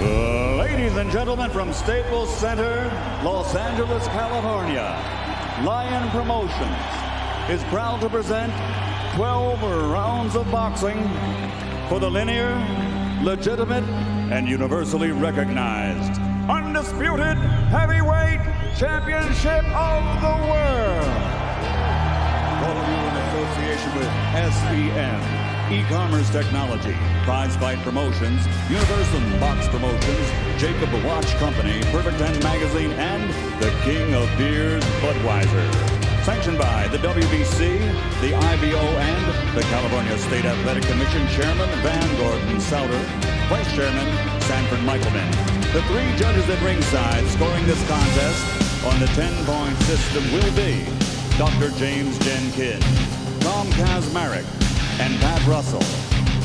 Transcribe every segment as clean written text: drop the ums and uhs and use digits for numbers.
Ladies and gentlemen, from Staples Center, Los Angeles, California, Lion Promotions is proud to present 12 rounds of boxing for the linear, legitimate, and universally recognized undisputed heavyweight championship of the world. All of you in association with SEM, E-Commerce Technology, Prize Fight Promotions, Universal Box Promotions, Jacob Watch Company, Perfect 10 Magazine, and the King of Beers, Budweiser. Sanctioned by the WBC, the IBO, and the California State Athletic Commission Chairman Van Gordon Souter, Vice Chairman Sanford Michaelman. The three judges at ringside scoring this contest on the 10-point system will be Dr. James Jenkins, Tom Kazmarek, and Pat Russell.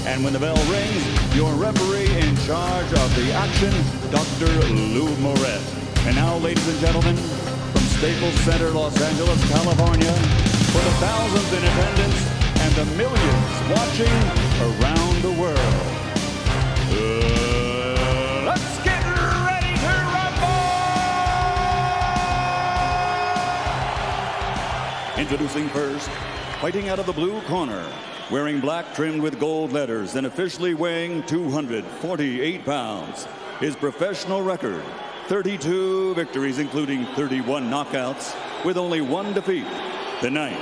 And when the bell rings, your referee in charge of the action, Dr. Lou Moret. And now, ladies and gentlemen, from Staples Center, Los Angeles, California, for the thousands in attendance and the millions watching around the world, let's get ready to rumble! Introducing first, fighting out of the blue corner, wearing black trimmed with gold letters and officially weighing 248 pounds. His professional record, 32 victories, including 31 knockouts, with only one defeat. Tonight,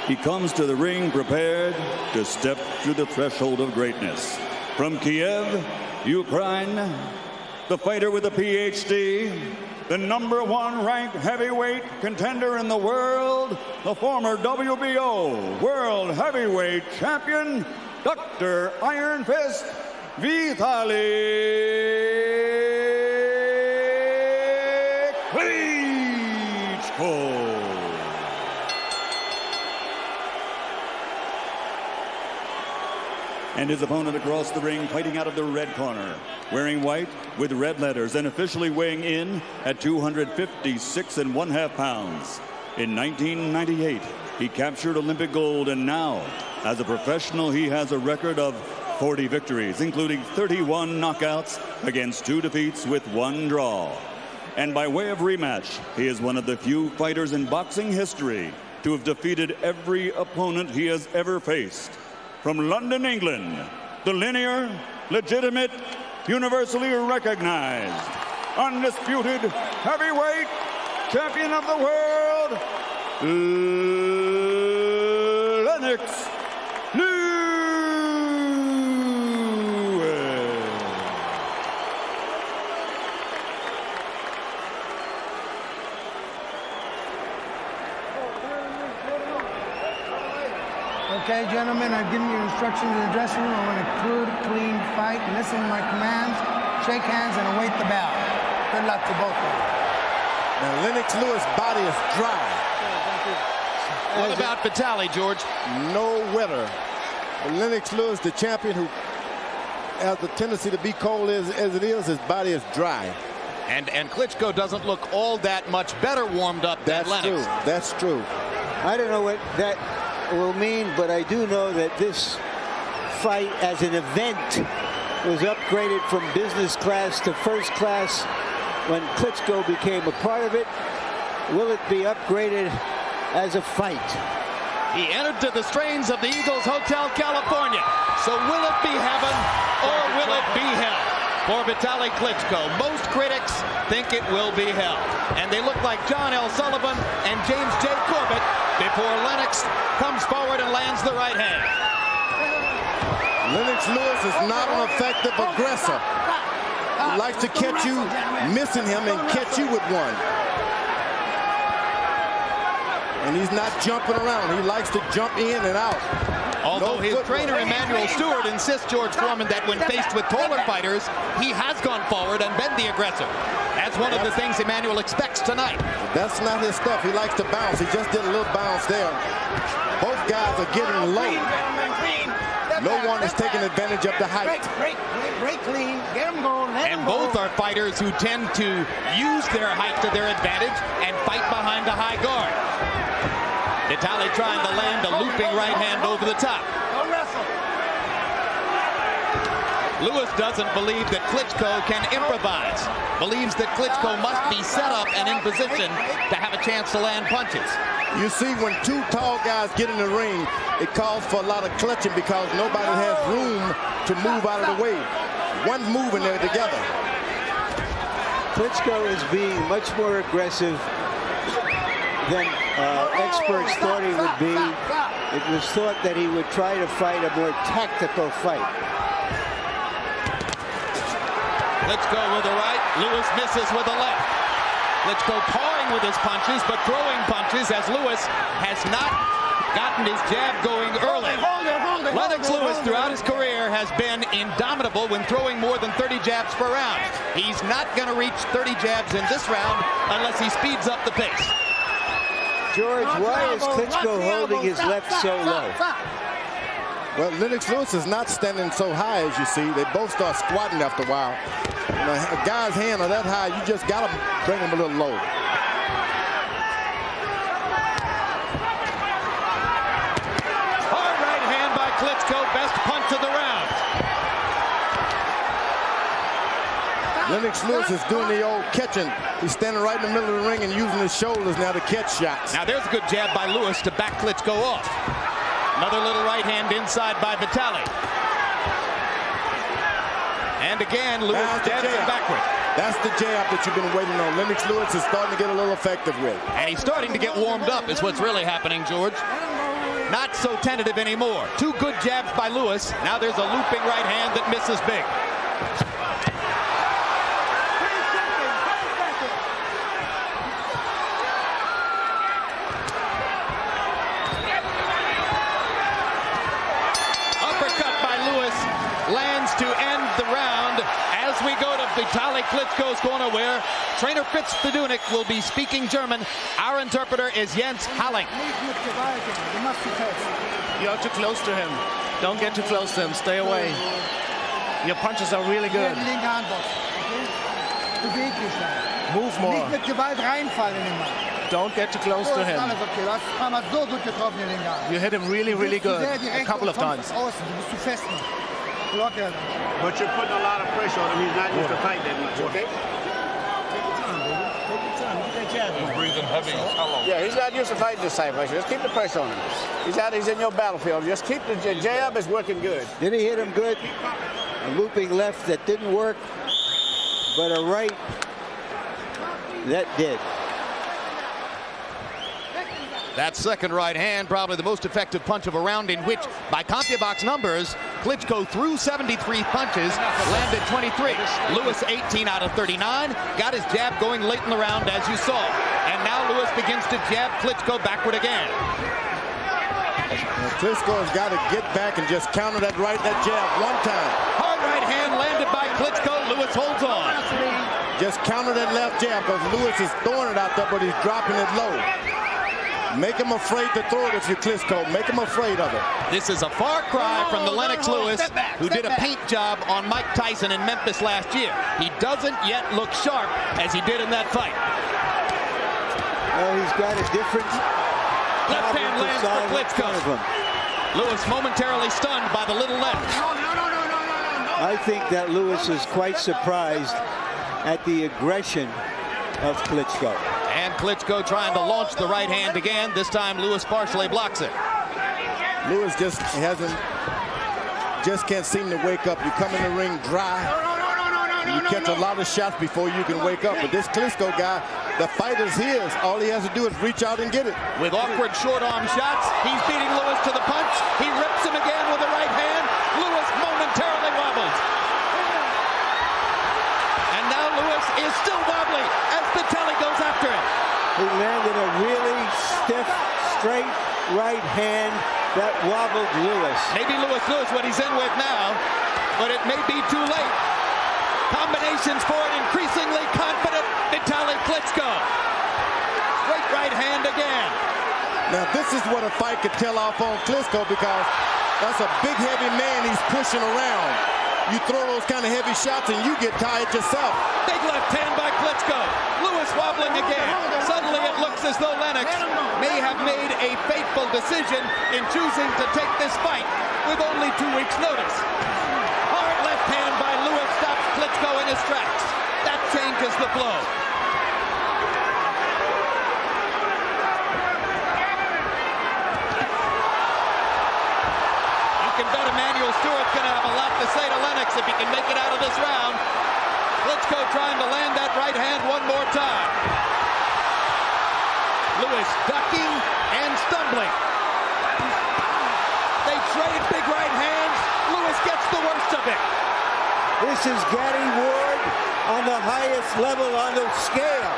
he comes to the ring prepared to step through the threshold of greatness. From Kiev, Ukraine, the fighter with a PhD, the #1 ranked heavyweight contender in the world, the former WBO World Heavyweight Champion, Dr. Iron Fist Vitali Klitschko. And his opponent across the ring, fighting out of the red corner, wearing white with red letters and officially weighing in at 256.5 pounds. In 1998, he captured Olympic gold, and now, as a professional, he has a record of 40 victories, including 31 knockouts against 2 defeats with 1 draw. And by way of rematch, he is one of the few fighters in boxing history to have defeated every opponent he has ever faced. From London, England, the linear, legitimate, universally recognized, undisputed heavyweight champion of the world, Lennox Lewis. Okay, gentlemen, I've given you instructions in the dressing room. I want a good, clean fight. Listen to my commands, shake hands, and await the bell. Good luck to both of you. Now, Lennox Lewis' body is dry. What about Vitali, George? No wetter. Lennox Lewis, the champion who has the tendency to be cold as it is, his body is dry. And Klitschko doesn't look all that much better warmed up than Lennox. That's true. I don't know what that will mean, but I do know that this fight as an event was upgraded from business class to first class when Klitschko became a part of it. Will it be upgraded as a fight? He entered to the strains of the Eagles Hotel, California. So will it be heaven or will it be hell for Vitali Klitschko? Most critics think it will be hell. And they look like John L. Sullivan and James J. Corbett before Lennox comes forward and lands the right hand. Lennox Lewis is not an effective aggressor. He likes to catch you missing him and catch you with one. And he's not jumping around. He likes to jump in and out. Although his trainer, Emmanuel Stewart, insists, George Foreman, that when faced with taller fighters, he has gone forward and been the aggressor. That's one of the things Emmanuel expects tonight. That's not his stuff. He likes to bounce. He just did a little bounce there. Both guys are getting low. No one is taking advantage of the height. Break clean. Get them going. And both are fighters who tend to use their height to their advantage and fight behind the high guard. Vitali trying to land a looping right hand over the top. Lewis doesn't believe that Klitschko can improvise. Believes that Klitschko must be set up and in position to have a chance to land punches. You see, when two tall guys get in the ring, it calls for a lot of clutching because nobody has room to move out of the way. One's moving, they're together. Klitschko is being much more aggressive than experts thought he would be. It was thought that he would try to fight a more tactical fight. Klitschko with the right. Lewis misses with the left. Klitschko pawing with his punches, but throwing punches as Lewis has not gotten his jab going early. Lennox Lewis throughout his career has been indomitable when throwing more than 30 jabs per round. He's not going to reach 30 jabs in this round unless he speeds up the pace. George, why is Klitschko holding his left so low? Well, Lennox Lewis is not standing so high, as you see. They both start squatting after a while. When a guy's hands are that high, you just got to bring him a little low. Hard right hand by Klitschko, best punch of the round. Lennox Lewis is doing the old catching. He's standing right in the middle of the ring and using his shoulders now to catch shots. Now there's a good jab by Lewis to back Klitschko off. Another little right hand inside by Vitali. And again, Lewis jabs him backward. That's the jab that you've been waiting on. Lennox Lewis is starting to get a little effective with. And he's starting to get warmed up is what's really happening, George. Not so tentative anymore. Two good jabs by Lewis. Now there's a looping right hand that misses big. Lands to end the round as we go to Vitali Klitschko's corner, where trainer Fritz Fedunik will be speaking German. Our interpreter is Jens Halling. You're too close to him. Don't get too close to him. Stay away. Your punches are really good. Move more. Don't get too close to him. You hit him really, really good. A couple of times. But you're putting a lot of pressure on him. He's not used to fight that much, okay? He's breathing heavy. Yeah, he's not used to fighting this type of pressure. Just keep the pressure on him. He's in your battlefield. Just keep the jab is working good. Did he hit him good? A looping left that didn't work, but a right that did. That second right hand, probably the most effective punch of a round, in which, by CompuBox numbers, Klitschko threw 73 punches, landed 23. Lewis 18 out of 39, got his jab going late in the round, as you saw. And now Lewis begins to jab Klitschko backward again. Klitschko has got to get back and just counter that jab one time. Hard right hand landed by Klitschko. Lewis holds on. Just counter that left jab, because Lewis is throwing it out there, but he's dropping it low. Make him afraid to throw it if you're Klitschko. Make him afraid of it. This is a far cry from the Lennox Lewis who did a paint job on Mike Tyson in Memphis last year. He doesn't yet look sharp as he did in that fight. Well, he's got a different left hand lands for Klitschko. Lewis momentarily stunned by the little left. I think that Lewis is quite surprised at the aggression of Klitschko. And Klitschko trying to launch the right hand again. This time Lewis partially blocks it. Lewis just can't seem to wake up. You come in the ring dry. You catch a lot of shots before you can wake up. But this Klitschko guy, the fight is his. All he has to do is reach out and get it. With awkward short arm shots, he's beating Lewis to the punch. He rips him again with the right hand. Lewis momentarily wobbles. And now Lewis is still wobbly as Vitali goes after him. He landed a really stiff, straight right hand that wobbled Lewis. Maybe Lewis knows what he's in with now, but it may be too late. Combinations for an increasingly confident Vitali Klitschko. Straight right hand again. Now this is what a fight could tell off on Klitschko, because that's a big heavy man he's pushing around. You throw those kind of heavy shots and you get tired yourself. Big left hand by Klitschko. Lewis wobbling again. Suddenly it looks as though Lennox may have made a fateful decision in choosing to take this fight with only 2 weeks' notice. Hard left hand is the blow. You can bet Emanuel Stewart's going to have a lot to say to Lennox if he can make it out of this round. Klitschko trying to land that right hand one more time. Lewis ducking and stumbling. They trade big right hands. Lewis gets the worst of it. This is Gary Ward on the highest level on the scale.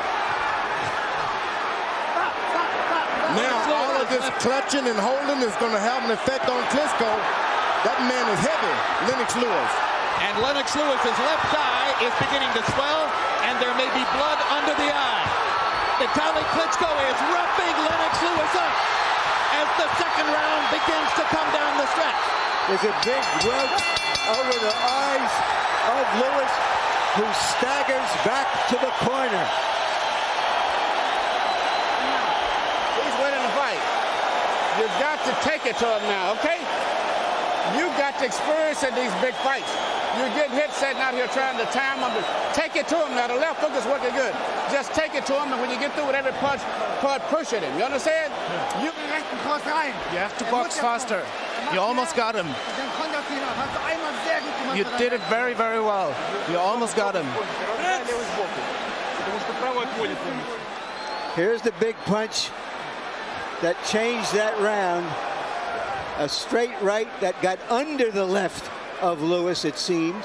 Now all of this clutching and holding is going to have an effect on Klitschko. That man is heavy, Lennox Lewis. And Lennox Lewis's left eye is beginning to swell, and there may be blood under the eye. Vitali Klitschko is roughing Lennox Lewis up as the second round begins to come down the stretch. There's a big welt over the eyes of Lewis, who staggers back to the corner. He's winning the fight. You've got to take it to him now, okay? You've got the experience in these big fights. You're getting hit sitting out here trying to time him. Take it to him now. The left hook is working good. Just take it to him, and when you get through with every punch, push at him. You understand? You have to box faster. You almost got him. You did it very, very well. You almost got him. Here's the big punch that changed that round. A straight right that got under the left of Lewis, it seemed.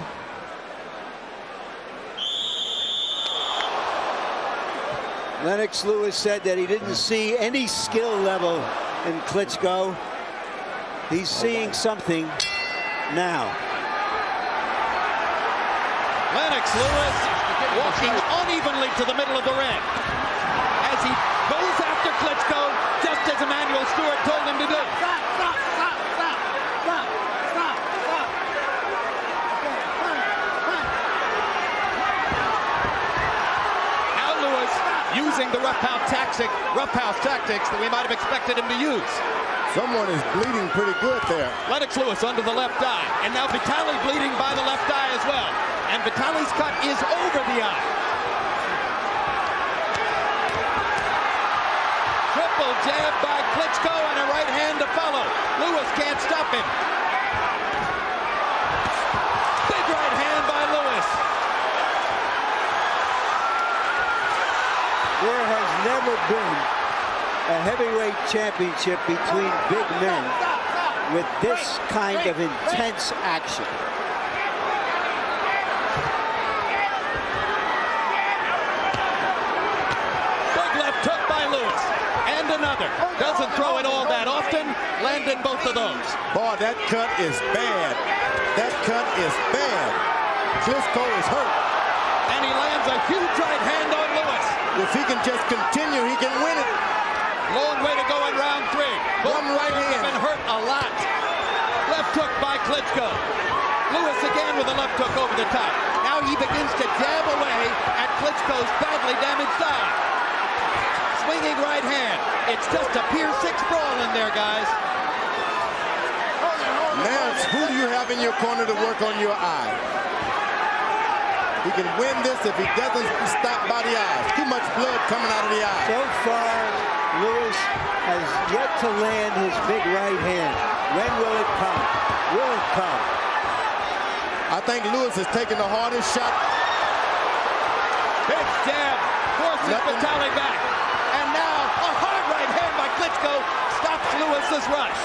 Lennox Lewis said that he didn't see any skill level in Klitschko. He's seeing something now. Lennox Lewis walking unevenly to the middle of the ring as he goes after Klitschko, just as Emanuel Stewart told him to do. Now Lewis using the roughhouse tactics that we might have expected him to use. Someone is bleeding pretty good there. Lennox Lewis under the left eye, and now Vitali bleeding by the left eye as well. And Vitali's cut is over the eye. Triple jab by Klitschko and a right hand to follow. Lewis can't stop him. Big right hand by Lewis. There has never been a heavyweight championship between big men with this kind of intense action. Big left hook by Lewis. And another. Doesn't throw it all that often. Landed both of those. Boy, that cut is bad. That cut is bad. Klitschko is hurt. And he lands a huge right hand on Lewis. If he can just continue, he can win it. Long way to go in round three. One right hand. Been hurt a lot. Left hook by Klitschko. Lewis again with a left hook over the top. Now he begins to jab away at Klitschko's badly damaged eye. Swinging right hand. It's just a Pier 6 brawl in there, guys. Now it's who do you have in your corner to work on your eye? He can win this if he doesn't stop by the eyes. Too much blood coming out of the eye. So far, Lewis has yet to land his big right hand. When will it come? Will it come? I think Lewis has taken the hardest shot. Big jab. Forces Vitali back. And now a hard right hand by Klitschko stops Lewis's rush.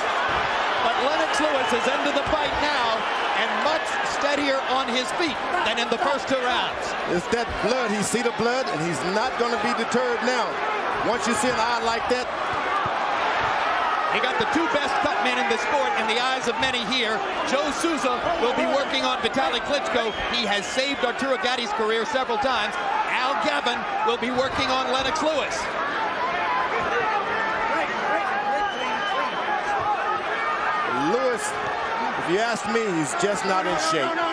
But Lennox Lewis is into the fight now and much steadier on his feet than in the first two rounds. It's that blood. He see the blood, and he's not going to be deterred now. Once you see an eye like that. He got the two best cut men in the sport in the eyes of many here. Joe Souza will be working on Vitali Klitschko. He has saved Arturo Gatti's career several times. Al Gavin will be working on Lennox Lewis. Lewis, if you ask me, he's just not in shape. No.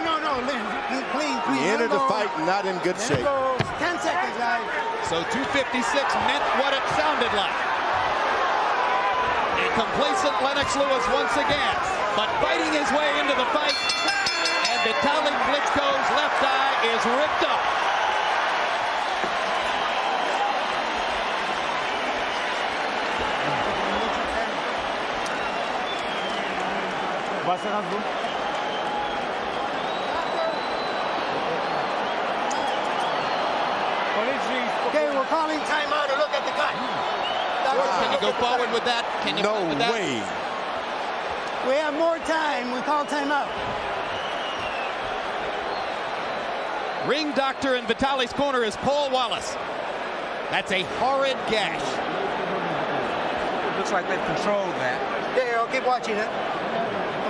Clean. He entered the fight not in good shape. 10 seconds, guys. So 256 meant what it sounded like. A complacent Lennox Lewis once again, but fighting his way into the fight, and Vitali Klitschko's left eye is ripped up. Okay, we're calling timeout to look at the cut. Can you go forward with that? Can you No with that? way. We have more time. We call timeout. Ring doctor in Vitali's corner is Paul Wallace. That's a horrid gash. It looks like they've controlled that. There, I'll keep watching it.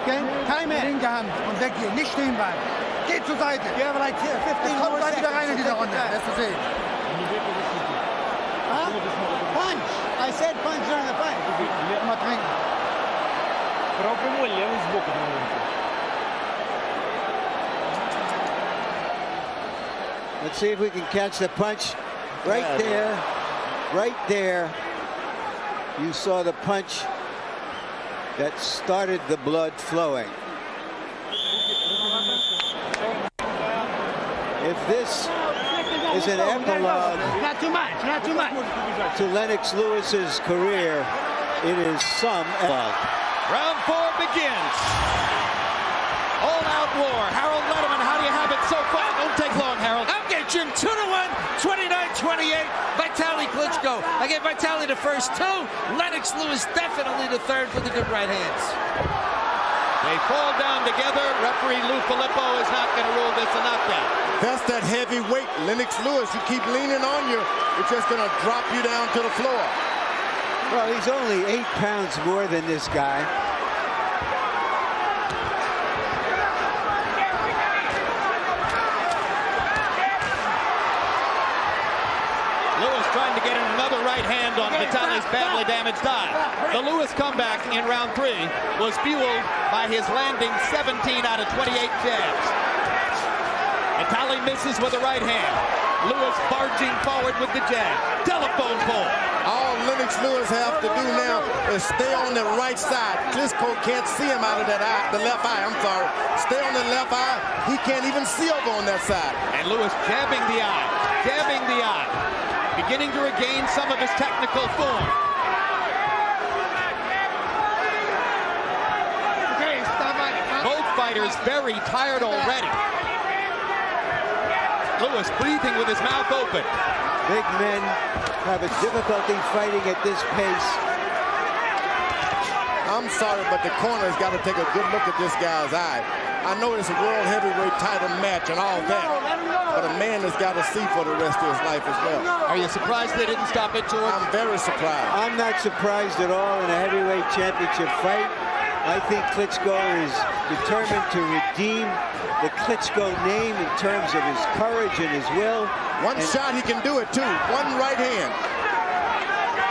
Okay? Time in. Linke Hand und weg hier. Nicht stehen bleiben. Geht zur Seite. You have like 15 more seconds. Wieder rein in diese Runde. Lässt du sehen. Huh? Punch. I said punch during the fight. Mal trinken. Let's see if we can catch the punch. Right there. Right there. You saw the punch that started the blood flowing. If this is an epilogue Not too much. Not too much. to Lennox Lewis's career, it is some epilogue. Round 4 begins. All-out war. Harold Letterman, how do you have it so far? Don't take long, Harold. I'll get Jim 2-1, 29-28. Vitali Klitschko. I get Vitali the first 2. Lennox Lewis definitely the third with the good right hands. They fall down together. Referee Lou Filippo is not going to rule this a knockdown. That's that heavy weight. Lennox Lewis, you keep leaning on you, it's just going to drop you down to the floor. Well, he's only 8 pounds more than this guy. Lewis trying to get in another right hand on Vitali's badly damaged eye. The Lewis comeback in round 3 was fueled by his landing 17 out of 28 jabs. Vitali misses with the right hand. Lewis barging forward with the jab. Telephone pole. All Lennox Lewis have to do now is stay on the right side. Klitschko can't see him out of that eye, the left eye, I'm sorry. Stay on the left eye. He can't even see over on that side. And Lewis jabbing the eye. Jabbing the eye. Beginning to regain some of his technical form. Both fighters very tired already. Lewis breathing with his mouth open. Big men have a difficulty fighting at this pace. I'm sorry, but the corner's got to take a good look at this guy's eye. I know it's a world heavyweight title match and all that, but a man has got to see for the rest of his life as well. Are you surprised they didn't stop it, George? I'm very surprised. I'm not surprised at all in a heavyweight championship fight. I think Klitschko is determined to redeem the Klitschko name in terms of his courage and his will. One shot, he can do it too. One right hand.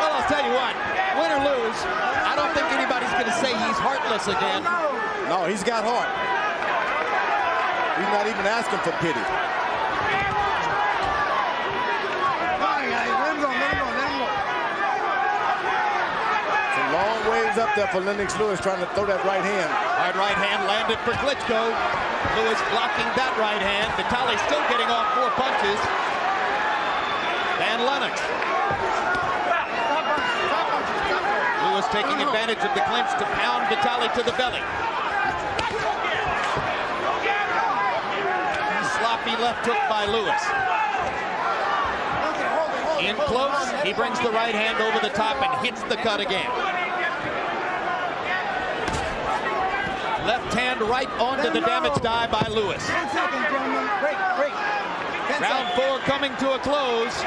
Well, I'll tell you what, win or lose, I don't think anybody's going to say he's heartless again. No, he's got heart. He's not even asking for pity. It's a long ways up there for Lennox Lewis trying to throw that right hand. Hard right hand landed for Klitschko. Lewis blocking that right hand. Vitali still getting off 4 punches. And Lennox. Lewis taking advantage of the clinch to pound Vitali to the belly. Sloppy left hook by Lewis. In close, he brings the right hand over the top and hits the cut again. Left hand right onto the damaged eye by Lewis. 10 seconds, gentlemen. Break. Round 4 coming to a close.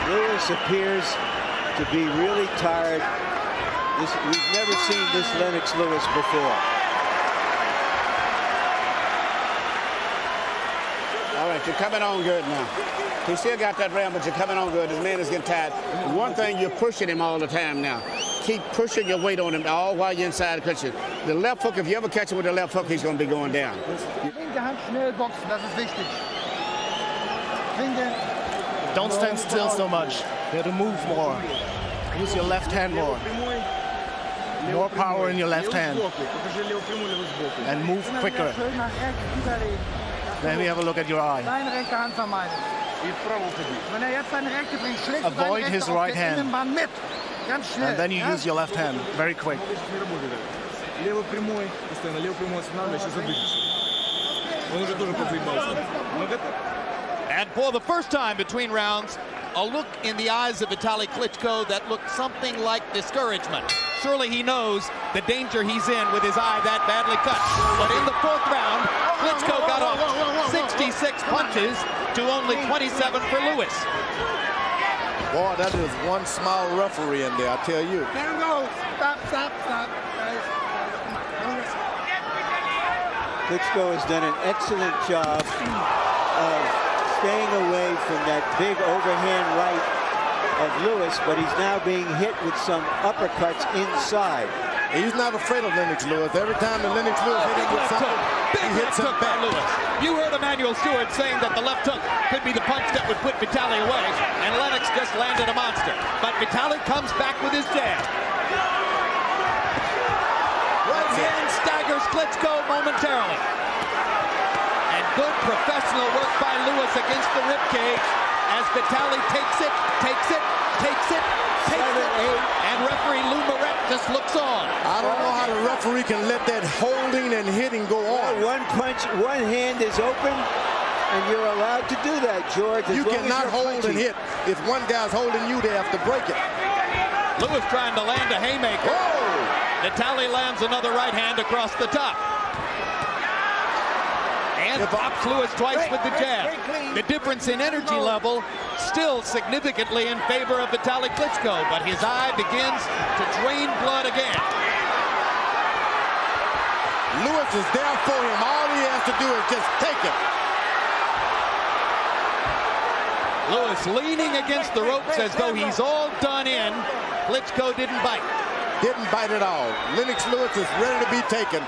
Lewis appears to be really tired. We've never seen this Lennox Lewis before. All right, you're coming on good now. He still got that round, but you're coming on good. His man is getting tired. One thing, you're pushing him all the time now. Keep pushing your weight on him all while you're inside the clinch. The left hook, if you ever catch him with the left hook, he's going to be going down. Don't stand still so much. You have to move more. Use your left hand more. More power in your left hand. And move quicker. Let me have a look at your eye. Avoid his right hand. And then you use your left hand very quick. Левый прямой, постоянно левый прямой останавливаешь и задышишь. Он уже тоже подзаебался. And for the first time between rounds, a look in the eyes of Vitali Klitschko that looked something like discouragement. Surely he knows the danger he's in with his eye that badly cut. But in the fourth round, Klitschko got off 66 punches to only 27 for Lewis. Boy, that is one small referee in there, I tell you. Let him go. Stop. Klitschko has done an excellent job of staying away from that big overhand right of Lewis, but he's now being hit with some uppercuts inside. He's not afraid of Lennox Lewis. Every time the Lennox Lewis hit him with something, he hits him back. Lewis. You heard Emmanuel Stewart saying that the left hook could be the punch that would put Vitali away, and Lennox just landed a monster. But Vitali comes back with his jab. Right hand staggers Klitschko momentarily. And good professional work by Lewis against the ribcage as Vitali takes it. And referee Lou Moret just looks on. I don't know how the referee can let that holding and hitting go on. One punch, one hand is open, and you're allowed to do that, George. You cannot hold and hit. If one guy's holding you, they have to break it. Lewis trying to land a haymaker. Whoa! Vitali lands another right hand across the top. And pops Lewis twice with the jab. The difference in energy level still significantly in favor of Vitali Klitschko, but his eye begins to drain blood again. Lewis is there for him. All he has to do is just take it. Lewis leaning against the ropes as though he's all done in. Klitschko didn't bite. Didn't bite at all. Lennox Lewis is ready to be taken.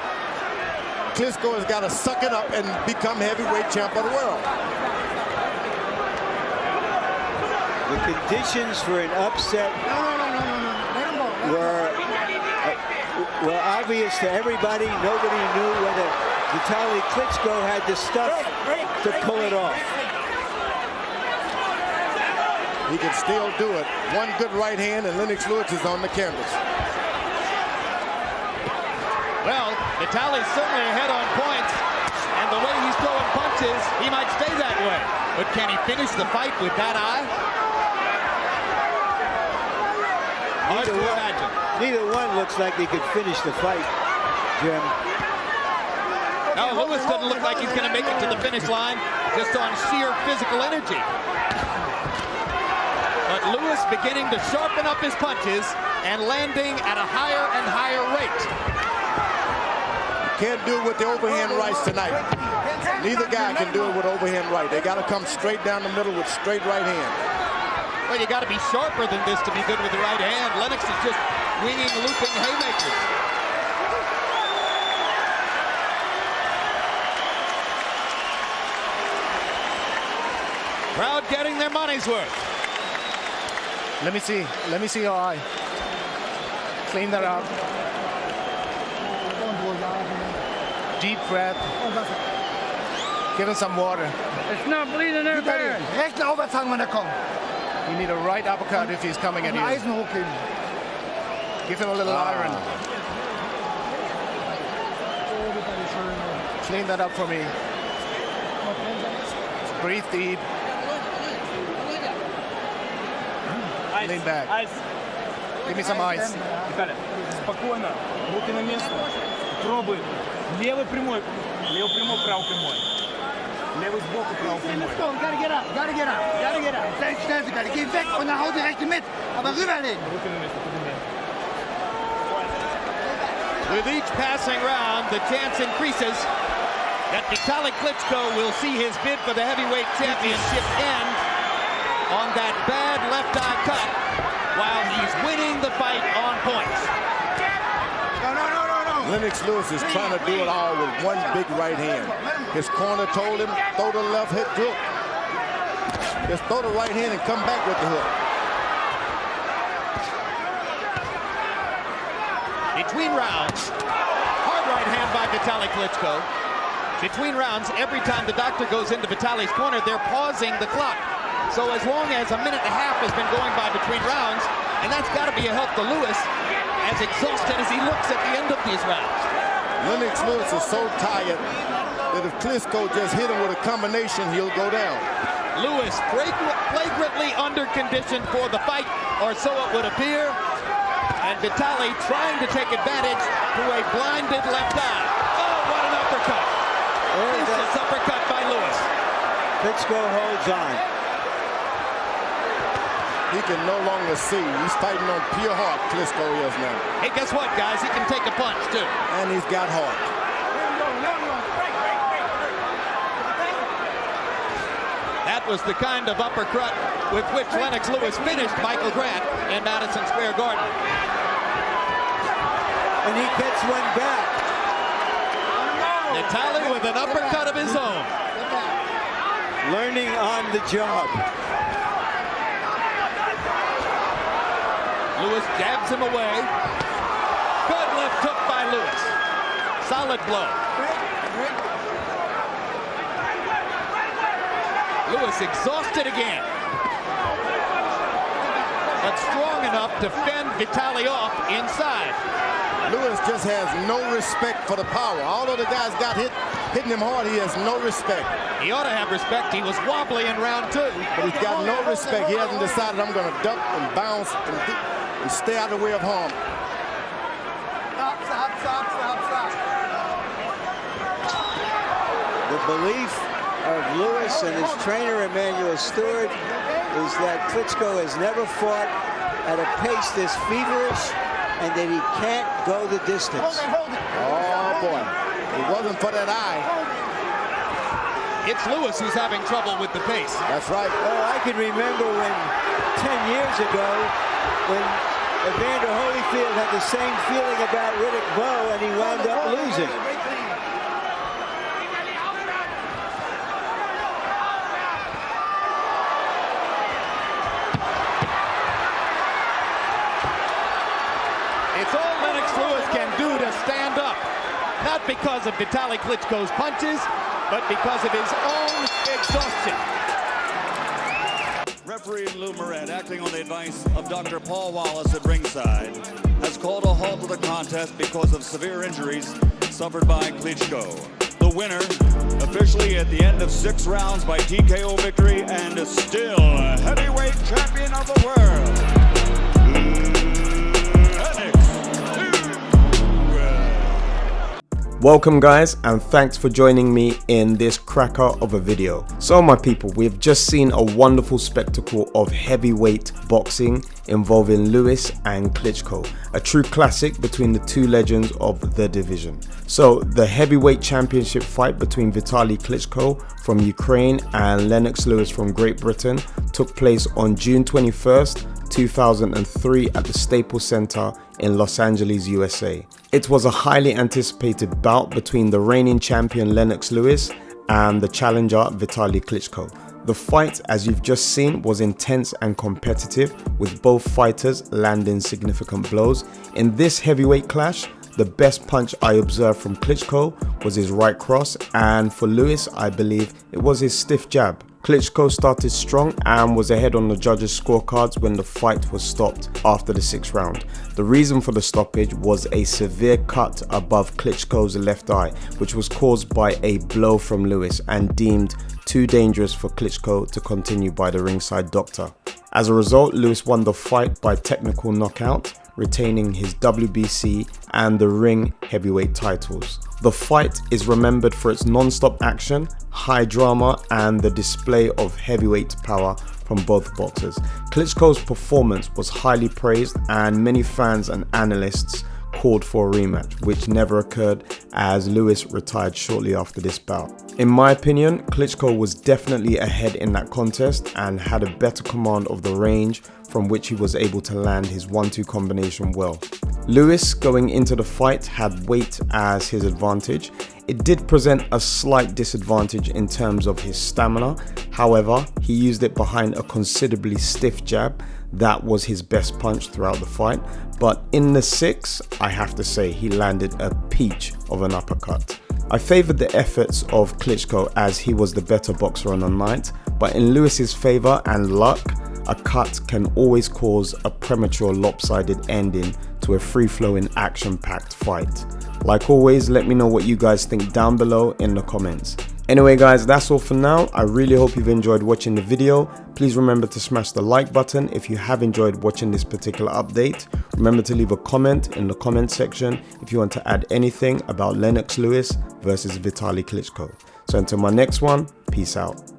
Klitschko has got to suck it up and become heavyweight champ of the world. The conditions for an upset were obvious to everybody. Nobody knew whether Vitali Klitschko had the stuff to pull it off. He can still do it. One good right hand and Lennox Lewis is on the canvas. Well, Vitali's certainly ahead on points, and the way he's throwing punches, he might stay that way. But can he finish the fight with that eye? Hard to imagine. Neither one looks like they could finish the fight, Jim. No, Lewis doesn't look like he's going to make it to the finish line just on sheer physical energy. But Lewis beginning to sharpen up his punches and landing at a higher and higher rate. Can't do it with the overhand rights tonight. Neither guy can do it with overhand right. They got to come straight down the middle with straight right hand. Well, you got to be sharper than this to be good with the right hand. Lennox is just winging, looping haymakers. Crowd getting their money's worth. Let me see your eye. Clean that up. Deep breath. Give him some water. It's not bleeding there, bad. Rechte Overzang, wenn er kommt. You need a right uppercut if he's coming at you. Eisen hochgeben. Give him a little iron. Clean that up for me. Breathe deep. Lean back. Give me some ice. Виталий, спокойно, руки на место. Пробуй. Левый прямой, правый прямой. Lewis sboku, prawo prямой. Gotta get up. Sehr schnell sogar. Geh weg und dann hau die rechte mit. Aber rüberlegen. With each passing round, the chance increases that Vitali Klitschko will see his bid for the heavyweight championship end on that bad left eye cut while he's winning the fight on points. Lennox Lewis is trying to do it all with one big right hand. His corner told him, throw the left hook. Just throw the right hand and come back with the hook. Between rounds, hard right hand by Vitali Klitschko. Between rounds, every time the doctor goes into Vitali's corner, they're pausing the clock. So as long as a minute and a half has been going by between rounds, and that's got to be a help to Lewis, as exhausted as he looks at the end of these rounds. Lennox Lewis is so tired that if Klitschko just hit him with a combination, he'll go down. Lewis flagrantly under condition for the fight, or so it would appear. And Vitali trying to take advantage through a blinded left eye. Oh, what an uppercut. Vicious uppercut by Lewis. Klitschko holds on. He can no longer see. He's fighting on pure heart, Klitschko is now. Hey, guess what, guys? He can take a punch, too. And he's got heart. That was the kind of uppercut with which Lennox Lewis finished Michael Grant in Madison Square Garden. And he gets one back. Vitali with an uppercut of his own. Learning on the job. Lewis jabs him away. Good left hook by Lewis. Solid blow. Lewis exhausted again, but strong enough to fend Vitali off inside. Lewis just has no respect for the power. Although the guy's got hitting him hard, he has no respect. He ought to have respect. He was wobbly in round 2. But he's got no respect. He hasn't decided, I'm going to duck and bounce and stay out of the way of harm. Stop. The belief of Lewis and his trainer Emmanuel Stewart is that Klitschko has never fought at a pace this feverish and that he can't go the distance. Oh boy, it wasn't for that eye. It's Lewis who's having trouble with the pace. That's right. Oh, I can remember when 10 years ago when Evander Holyfield had the same feeling about Riddick Bowe and he wound up losing. It's all Lennox Lewis can do to stand up. Not because of Vitali Klitschko's punches, but because of his own exhaustion. Referee Lou Moret, acting on the advice of Dr. Paul Wallace at ringside, has called a halt to the contest because of severe injuries suffered by Klitschko. The winner, officially at the end of 6 rounds by TKO victory, and still heavyweight champion of the world, Welcome guys, and thanks for joining me in this cracker of a video. So my people, we've just seen a wonderful spectacle of heavyweight boxing involving Lewis and Klitschko, a true classic between the two legends of the division. So the heavyweight championship fight between Vitali Klitschko from Ukraine and Lennox Lewis from Great Britain took place on June 21st, 2003 at the Staples Center in Los Angeles, USA. It was a highly anticipated bout between the reigning champion Lennox Lewis and the challenger Vitali Klitschko. The fight, as you've just seen, was intense and competitive, with both fighters landing significant blows. In this heavyweight clash, the best punch I observed from Klitschko was his right cross, and for Lewis, I believe it was his stiff jab. Klitschko started strong and was ahead on the judges' scorecards when the fight was stopped after the 6th round. The reason for the stoppage was a severe cut above Klitschko's left eye, which was caused by a blow from Lewis and deemed too dangerous for Klitschko to continue by the ringside doctor. As a result, Lewis won the fight by technical knockout, retaining his WBC and the ring heavyweight titles. The fight is remembered for its non-stop action, high drama, and the display of heavyweight power from both boxers. Klitschko's performance was highly praised, and many fans and analysts called for a rematch, which never occurred as Lewis retired shortly after this bout. In my opinion, Klitschko was definitely ahead in that contest and had a better command of the range from which he was able to land his 1-2 combination well. Lewis, going into the fight, had weight as his advantage. It did present a slight disadvantage in terms of his stamina. However, he used it behind a considerably stiff jab. That was his best punch throughout the fight. But in the 6th, I have to say, he landed a peach of an uppercut. I favoured the efforts of Klitschko as he was the better boxer on the night, but in Lewis's favour and luck, a cut can always cause a premature lopsided ending to a free-flowing action-packed fight. Like always, let me know what you guys think down below in the comments. Anyway guys, that's all for now. I really hope you've enjoyed watching the video. Please remember to smash the like button if you have enjoyed watching this particular update. Remember to leave a comment in the comment section if you want to add anything about Lennox Lewis versus Vitali Klitschko. So until my next one, peace out.